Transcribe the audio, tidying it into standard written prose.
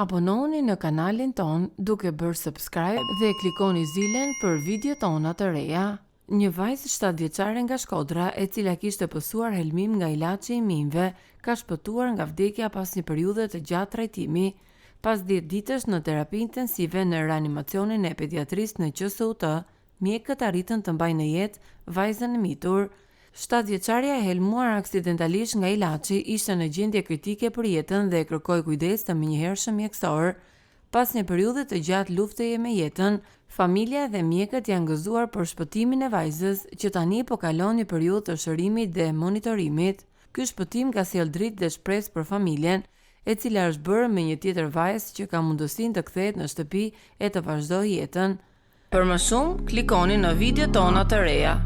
Abononi në kanalin ton duke bërë subscribe dhe klikoni zilen për video tona të reja. Një vajzë 7 vjeçare nga Shkodra, e cila kishte pësuar helmim nga ilaçi i mijve, ka shpëtuar nga vdekja pas një periudhe të gjatë trajtimi. Pas 10 ditësh në terapi intensive në reanimacionin e pediatrisë në QSUT, mjekët arritën të mbajnë në jetë vajzën e mitur. 7 vjeçaria e helmuar aksidentalisht nga ilaçi ishte në gjendje kritike për jetën dhe kërkoi kujdes të menjëhershëm mjekësor. Pas një periudhe të gjatë lufteje me jetën, familja dhe mjekët janë gëzuar për shpëtimin e vajzës, që tani po kalon një periudhë të shërimit dhe monitorimit. Ky shpëtim ka sjellë dritë dhe shpresë për familjen, e cila është bërë me një tjetër vajzë që ka mundësinë të kthehet në shtëpi e të vazhdojë jetën. Për më shumë, klikoni në video tona të reja.